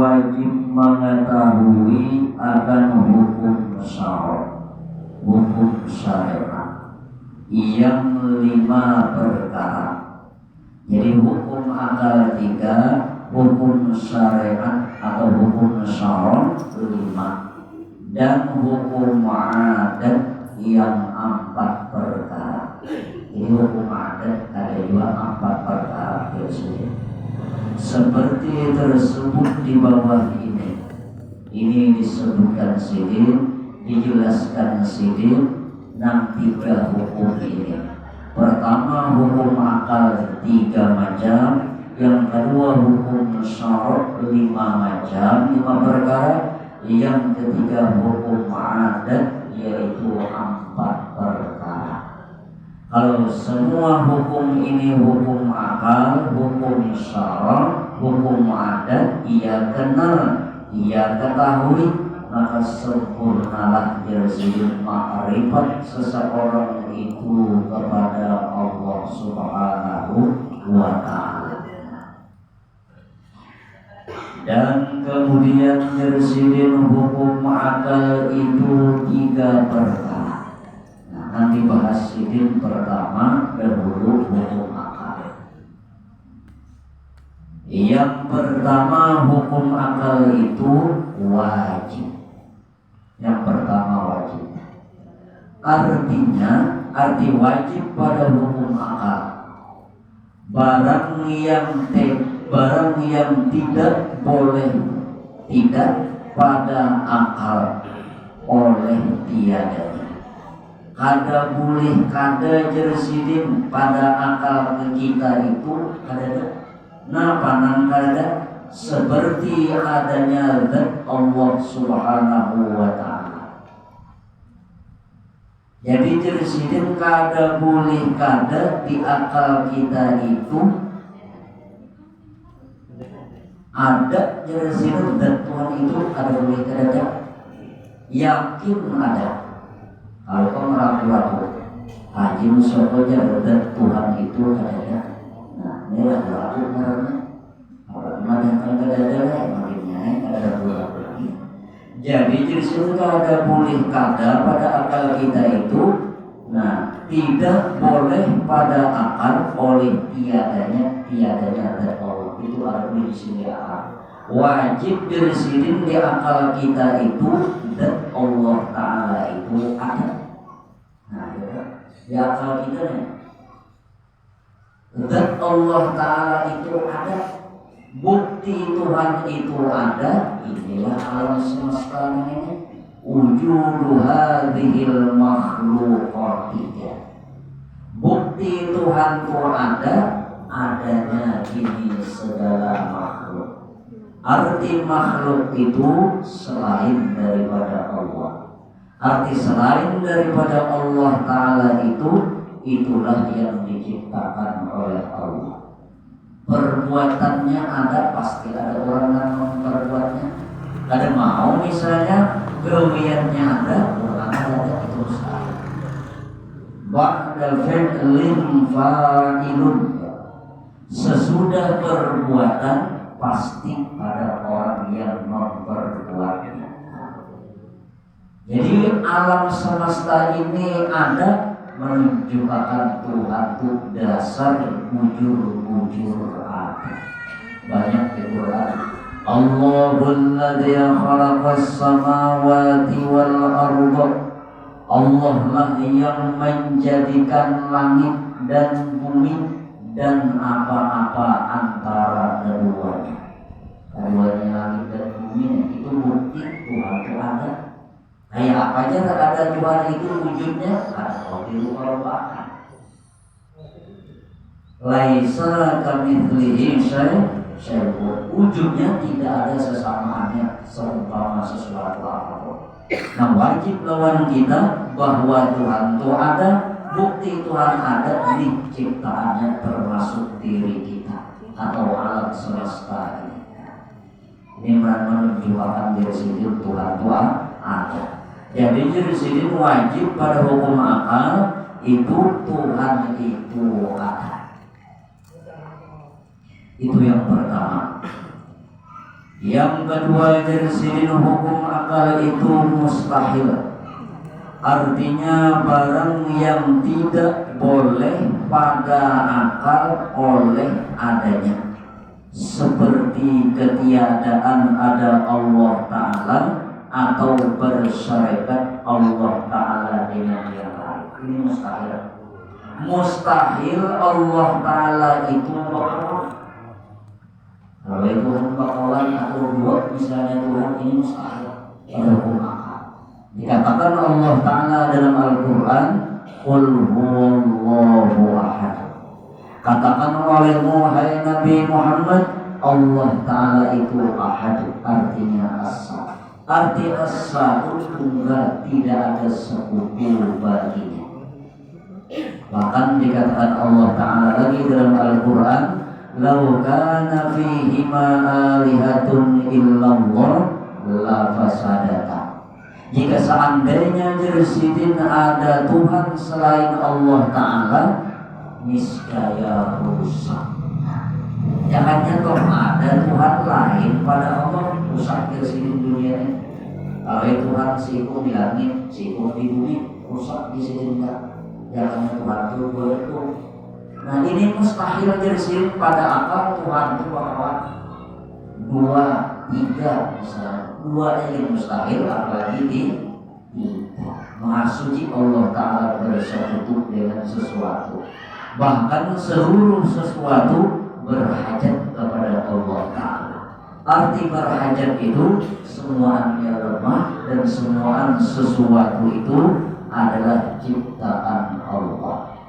wajib mengetahui akan hukum syariat yang 5 perkara. Jadi hukum akal 3, hukum syariat atau hukum syara 5, dan hukum adat yang 4 perkara. Jadi hukum adat ada juga 4 perkara tersebut. Seperti tersebut di bawah ini. Ini disebutkan sidin, dijelaskan sidin, 3 hukum ini. Pertama hukum akal 3 macam, yang kedua hukum syara 5 macam, 5 perkara, yang ketiga hukum adat yaitu 4 perkara. Kalau semua hukum ini hukum akal, hukum syara, hukum adat ia kenal, ia ketahui, maka sempurnalah jersey ma'rifat seseorang itu kepada Allah Subhanahu wa ta'ala. Dan kemudian jersey hukum akal itu 3 perkara. Nanti bahas sidin pertama dahulu hukum akal. Yang pertama hukum akal itu wajib. Yang pertama wajib. Artinya, arti wajib pada hukum akal, barang yang tidak boleh tidak pada akal oleh tiadanya. Kada boleh kada jersidin pada akal kita itu kada. Napa nang kada? Seperti adanya zat Allah Subhanahu wa ta'ala. Jadi jersidin kada boleh kada di akal kita itu ada jersidin zat Tuhan itu kada boleh kada. Yakin ada. Kalau kau meragu-ragu, haji musyafah jadat Tuhan itu ada. Nah, ini ragu-ragu karena orang yang ada makanya ada ragu-ragu lagi. Jadi justru kalau ada boleh kada pada akal kita itu, nah tidak boleh pada akal oleh tiadanya zat Allah. Itu ada di sini akal. Wajib dirsidin di akal kita itu zat Allah Ta'ala itu ada. Nah, di akal kita nih zat Allah Ta'ala itu ada, bukti Tuhan itu ada. Inilah alam semesta ini, wujudu hadhil makhluqatiyah. Bukti Tuhan itu ada, adanya ini segala makhluk. Arti makhluk itu selain daripada Allah. Arti selain daripada Allah Ta'ala itu, itulah yang diciptakan oleh Allah. Perbuatannya ada, pasti ada orang yang memperbuatnya. Ada mau misalnya gawiannya ada, orang ada, itu mustahil. Ba'da fi'lin fa'ilun. Sesudah perbuatan pasti ada orang yang memperbuatnya. Jadi alam semesta ini ada menunjukkan Tuhan itu dasar bujur ada. Banyak di Quran. Allahul ladzi khalaqas samawati wal arda. Allah lah yang menjadikan langit dan bumi dan apa-apa antara keduanya. Keduanya langit dan bumi itu bukti Tuhan itu ada. Kayak apa aja tak ada Tuhan itu wujudnya ada waktu perubahan. Laisa kamitslihi syai'un. Wujudnya tidak ada sesamaannya seumpama sesuatu apapun. Nah, wajib lawan kita bahwa Tuhan itu ada. Bukti Tuhan ada di ciptaannya termasuk diri kita atau alam semesta ini. Ini menunjukkan diri sendiri Tuhan ada. Jadi diri sendiri wajib pada hukum akal itu Tuhan itu ada. Itu yang pertama. Yang kedua jersidin hukum akal itu mustahil. Artinya barang yang tidak boleh pada akal oleh adanya, seperti ketiadaan ada Allah Ta'ala atau bersyarikat Allah Ta'ala dengan yang lain. Ini mustahil. Mustahil Allah Ta'ala itu bakalan. Kalau Tuhan bakalan atau buat misalnya Tuhan, ini mustahil. Hukum akal. Dikatakan Allah Ta'ala dalam Al-Quran, Qul huwallahu ahad. Katakan olehmu hai Nabi Muhammad, Allah Ta'ala itu ahad, artinya asa. Arti asa itu tunggal, tidak ada sekutu baginya. Bahkan dikatakan Allah Ta'ala lagi dalam Al-Quran, Lau kana fihima alihatun illallah la fasadata. Jika seandainya jersidin ada Tuhan selain Allah Ta'ala, niscaya rusak. Jangannya kok ada Tuhan lain pada Allah, rusak jersidin dunia ini. Kalau Tuhan siku di langit, siku di bumi, rusak jersidin. Jangannya Tuhan itu begitu. Nah ini mustahil jersidin pada akal. Tuhan itu bakalan 2, 3 misalnya. 2 yang mustahil, apalagi di Maha Suci Allah Ta'ala bersekutu dengan sesuatu. Bahkan seluruh sesuatu berhajat kepada Allah Ta'ala. Arti berhajat itu semuanya lemah dan semua sesuatu itu adalah ciptaan Allah.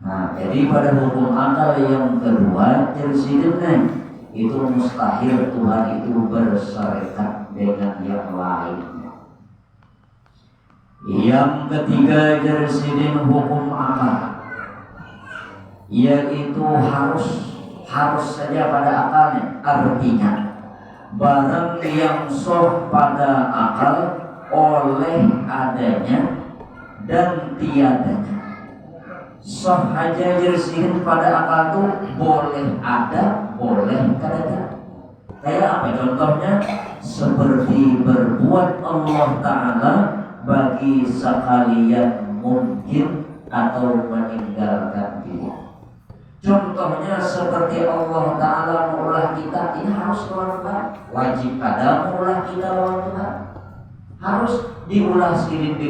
Nah, jadi pada hukum akal yang kedua, jersidin itu mustahil Tuhan itu bersyarikat dengan yang lainnya. Yang ketiga jersidin hukum akal, yaitu harus saja pada akalnya. Artinya barang yang sah pada akal oleh adanya dan tiadanya. Sah aja jersidin pada akal itu boleh ada, boleh kada. Kayak apa contohnya? Seperti berbuat Allah Ta'ala bagi sekalian mungkin atau meninggalkan dia. Contohnya seperti Allah Ta'ala mengulah kita, ini harus lawan Tuhan. Wajib kada mengulah kita lawan Tuhan. Harus diulah sirin,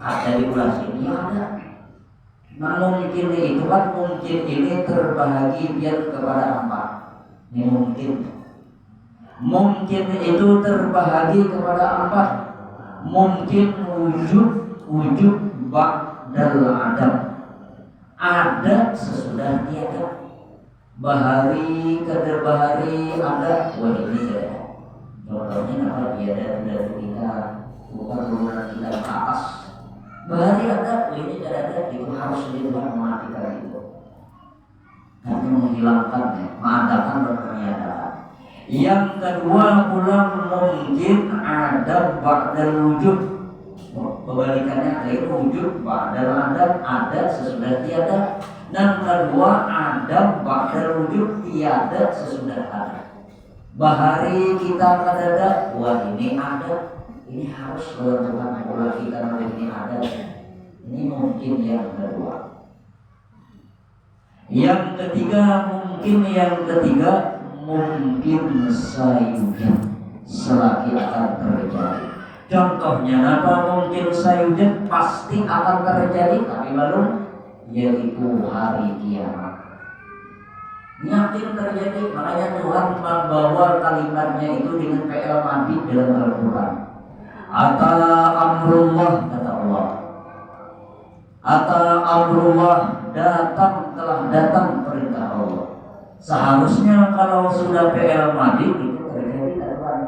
ada diulah sini ada. Nah mungkin itu kan mungkin ini terbahagi biar kepada empat. Ini mungkin itu terbahagi kepada empat. Mungkin wujud ba'dal adam. Ada sesudah tiada. Bahari kadar bahari ada. Wah ini ada. Contohnya apa? Tiada dari kita, bukan turunan kita ke atas. Bahari ada, ini tidak ada, itu harus Tuhan mematikan itu. Karena menghilangkan, mengadakan berpernyataan. Yang kedua pula mungkin ada ba'dal wujud. Kebalikannya yaitu wujud ba'dal adam, ada sesudah tiada. Dan kedua ada ba'dal wujud, tiada sesudah ada. Bahari kita kadada, wah ini ada. Ini harus Tuhan mengulah kita ini ada. Ini mungkin yang kedua. Yang ketiga mungkin sayujan selagi akan terjadi. Contohnya apa? Mungkin sayujan pasti akan terjadi, tapi belum, yaitu hari kiamat. Yakin terjadi, makanya Tuhan membawa kalimatnya itu dengan PL mati dalam Al-Quran. Ata amrullah, kata Allah. Ata amrullah, telah datang perintah Allah. Seharusnya kalau sudah PL mati itu terjadi Tuhan.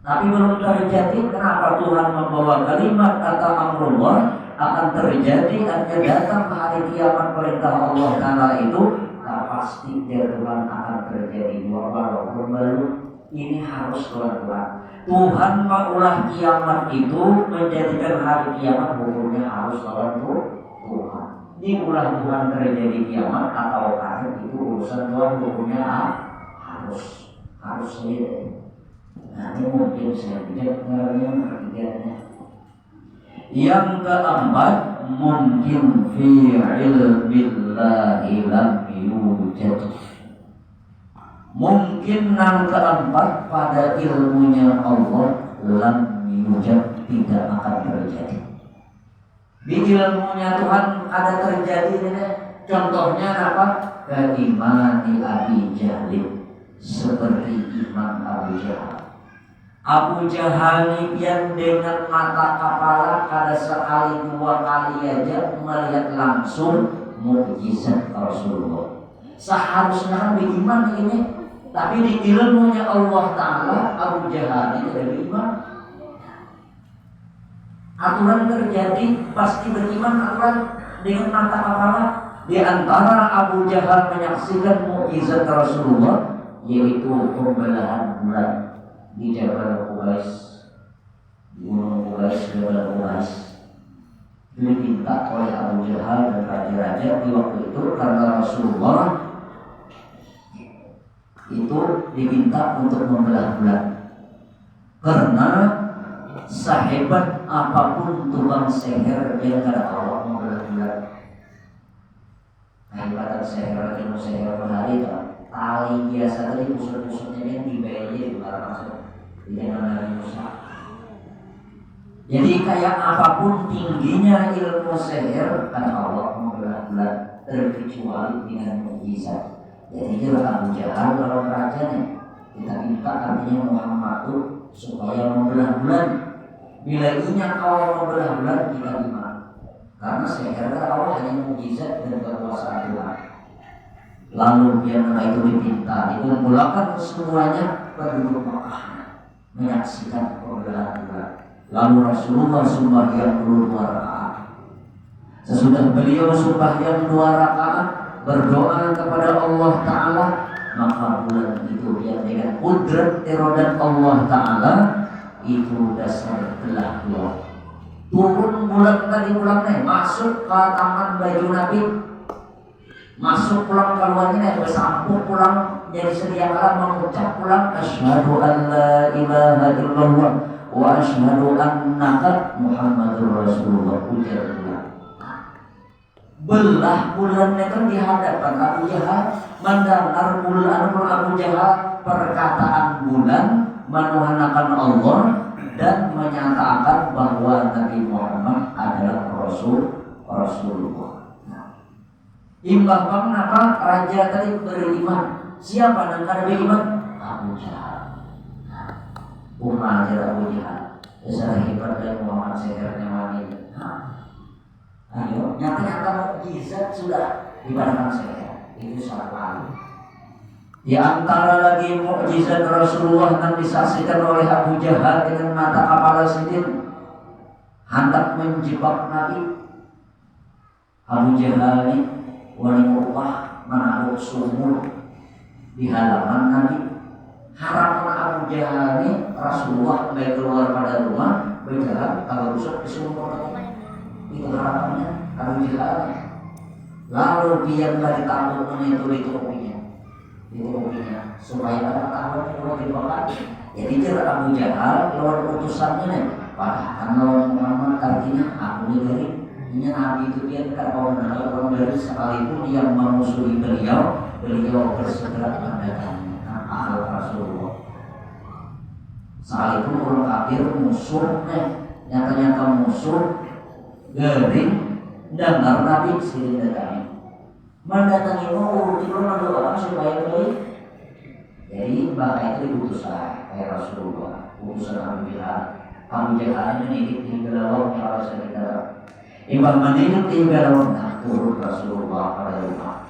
Tapi belum terjadi, kenapa Tuhan membawa kalimat ata amrullah akan terjadi, artinya datang hari kiamat perintah Allah Ta'ala itu, tak pasti Tuhan akan terjadi. Walaupun baru ini harus Tuhan. Tuhan mengulah kiamat itu menjadikan hari kiamat hukumnya harus lawan Tuhan. Diulah Tuhan terjadi kiamat atau akhir itu urusan Tuhan hukumnya harus. harus saya. Nah ini mungkin saya tidak mengenai ketiganya. Yang keempat, mungkin fi ilmillahi lam yujad. Mungkin yang keempat pada ilmunya Allah lam yujad, tidak akan terjadi. Di ilmunya Tuhan ada terjadi ini. Contohnya apa? Keimani Abi Jahal, seperti iman Abu Jahal. Abu Jahal yang dengan mata kepala kada sekali dua kali aja melihat langsung mukjizat Rasulullah. Seharusnya beriman ini, tapi di ilmunya Allah Ta'ala Abu Jahal ini tidak beriman. Aturan terjadi pasti beriman, aturan dengan mata kepala. Di antara Abu Jahal menyaksikan mukjizat Rasulullah, yaitu pembelahan bulan di Jabal Qubais, di Gunung Qubais, Jabal Qubais. Diminta oleh Abu Jahal dan raja-raja di waktu itu, karena Rasulullah itu diminta untuk membelah bulan. Karena sehebat apapun tukang sihir, dia tidak tahu membelah bulan. Nah, ibarat sihir, ilmu sihir menari itu tali biasa tadi pusat-pusatnya dia dibayar di luar masuk tidak menari rusak. Jadi kayak apapun tingginya ilmu sihir, kan Allah membelah bulan terkecuali dengan mukjizat. Jadi dia Abu Jahal kalau raja nih, kita minta artinya Muhammad itu supaya membelah bulan. Bila inya awal membelah bulan, kita iman. Karena sihir Allah hanya mukjizat dan kekuasaan Tuhan. Lalu dia itu diminta dikumpulkan semuanya penduduk Makkah menyaksikan pembelahan bulan. Lalu Rasulullah sembahyang 2 rakaat. Sesudah beliau sembahyang 2 rakaat berdoa kepada Allah Ta'ala, maka bulan itu yang dengan kudrat irodat Allah Ta'ala itu dasar belah dua. Turun bulan tadi pulangnya masuk ke tangan baju Nabi, masuk pulang keluarnya bersampur pulang, jadi sedia kala mengucap pulang asyhadu an la ilaha illallah wa asyhadu annaka Muhammadur Rasulullah. Ujar pulang. Belah bulannya kan dihadapkan Abu Jahal, mendengar bulan Abu Jahal perkataan bulan menuhanakan Allah dan menyatakan bahwa Nabi Muhammad adalah Rasulullah. Imbang apa raja tadi beriman. Siapa yang kada beriman? Abu Jahal. Umajar Abu Jahal. Besar hebat dari Muhammad sihirnya wanita. Ayo, nyata-nyata mukjizat sudah dibandingkan sihir. Itu salah lalu. Di antara lagi mukjizat Rasulullah yang disaksikan oleh Abu Jahal dengan mata kepala sendiri, hendak menjebak Nabi. Abu Jahal ini waliullah menaruh sumur di halaman Nabi. Harapan Abu Jahal ini Rasulullah baik keluar pada rumah berjalan kalau rusuk di sumur tadi. Itu harapannya Abu Jahal. Lalu dia dari tampuk itu ditutupinya supaya pada tahun itu dibakar. Jadi dia Abu Jahal lawan utusannya nih. Padahal lawan Muhammad artinya aku dari ini Nabi itu dia tidak mau mengenal orang dari sekalipun yang memusuhi beliau bersegera mendatangi al Rasulullah. Sekalipun orang kafir musuh nyata-nyata musuh gering dengar Nabi sendiri datangi. Mendatangi itu mendoakan supaya baik. Jadi bahkan itu diutusan kayak Rasulullah, utusan Abu Jahal. Abu Jahal mendidik di galawang yang harus kita. Ibang mendidik di galawang, turun Rasulullah pada rumah.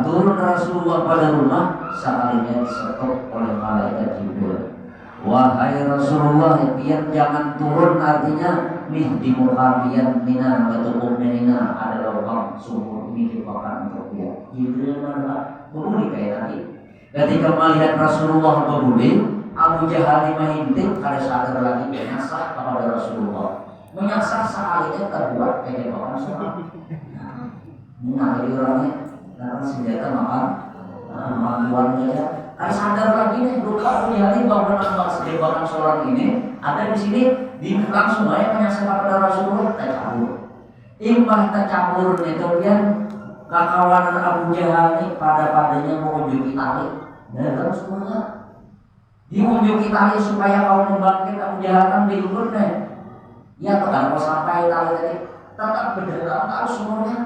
Turun Rasulullah pada rumah, sekalinya disetok oleh malaikat Jibril. Wahai Rasulullah, pian jangan turun, artinya nih di mukabian mina batu menina ada lubang sumur ini dipakai untuk dia. Jibril adalah berbudi kayak tadi. Ketika melihat Rasulullah berbudi, Abu Jahal mengintip kada sadar lagi menyasar kepada Rasulullah. Menyasar sekalinya terbuat kayak orang semua. Nah, jadi orangnya datang senjata makan, makan ya. Harus sadar lagi nih, luka lihatin bahwa sebagian seorang ini ada di sini di langsung aja menyaksikan kepada Rasulullah tercampur. Imbah tercampur itu kan kakawanan Abu Jahal ini padanya mau unjuki tali dan Rasulullah diunjuki tali supaya kau membangkit Abu Jahal kan diukur nih. Ya kalau sampai tali tadi tetap berjalan tahu semuanya.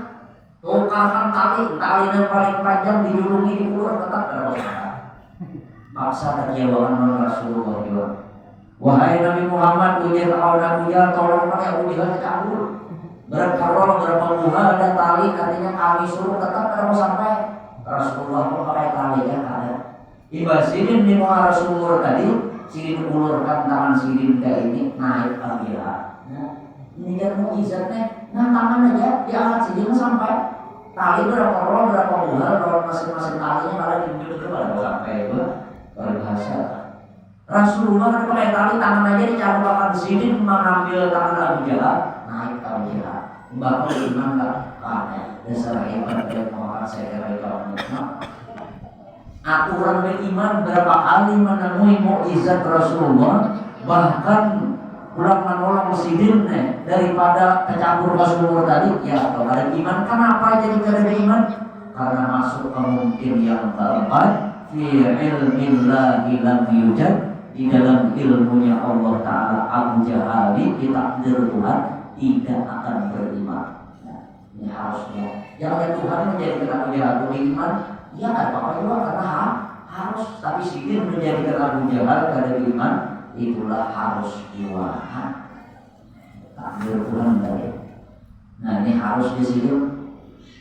Tukarkan tali yang paling panjang dijulungi di ulur tetap berjalan. Paksa terjawabkan Rasulullah juga. Wahai Nabi Muhammad, ujian kau Nabi Jahal, tolong mana Abu Jahal tercampur. Berapa buah ada tali, artinya kami suruh tetap kalau sampai Rasulullah pakai tali ya ada. Iba sidin di muara sumur tadi, sidin ulurkan tangan sidin kayak ini naik Abu Jahal. Ini kan mukjizatnya, nah tangan aja diangkat sidin sampai tali berapa buah, roll masing-masing talinya malah diunjuk pada sampai itu. Berbahasa Rasulullah kan pakai tali tangan aja dicampurkan sidin mengambil tangan Abu Jahal naik Abu Jahal bakal iman kan dasar hebat dan mohon saya kira aturan beriman berapa kali menemui mukjizat Rasulullah bahkan pulang menolong sidin daripada kecampur Rasulullah tadi ya kalau ada iman kenapa jadi kada iman karena masuk ke mungkin yang keempat fi ilmillahi lam yujad di dalam ilmunya Allah Ta'ala Abu Jahal ditakdir Tuhan tidak akan beriman. Nah, ini harusnya jangan Tuhan menjadikan Abu Jahal beriman ya kan apa-apa juga karena harus tapi sedikit menjadikan Abu Jahal kada beriman itulah harus diwahan takdir Tuhan tadi. Nah ini harus di sini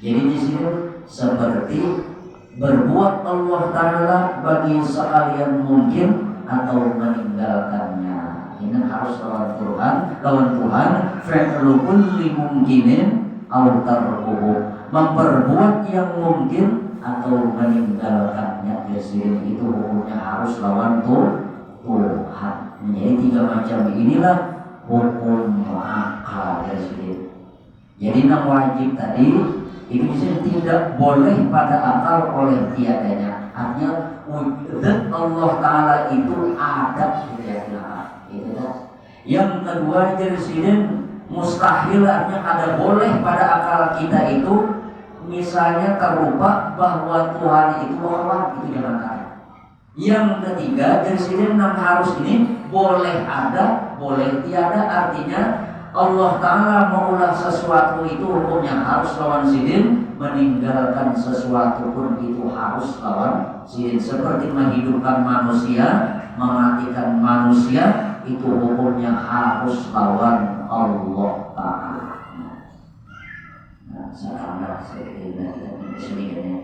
jadi di sini seperti berbuat Allah Ta'ala bagi sekalian mungkin atau meninggalkannya. Ini harus lawan Tuhan fi'lu kulli mungkinin aw tarkuhu memperbuat yang mungkin atau meninggalkannya. Jadi itu hukumnya harus lawan Tuhan. Jadi tiga macam inilah hukum akal jadi. Jadi yang wajib tadi itu tidak boleh pada akal oleh tiadanya. Artinya wujud Allah Ta'ala itu ada itu dah. Yang kedua jadi mustahil artinya kada boleh pada akal kita itu misalnya terlupa bahwa Tuhan itu Allah itu jangan ada. Yang ketiga jadi harus ini boleh ada boleh tiada artinya Allah Ta'ala maulah sesuatu itu hukumnya harus lawan sidin meninggalkan sesuatu pun itu harus lawan sidin seperti menghidupkan manusia mematikan manusia itu hukumnya harus lawan Allah Ta'ala. Nah, sekarang seperti ini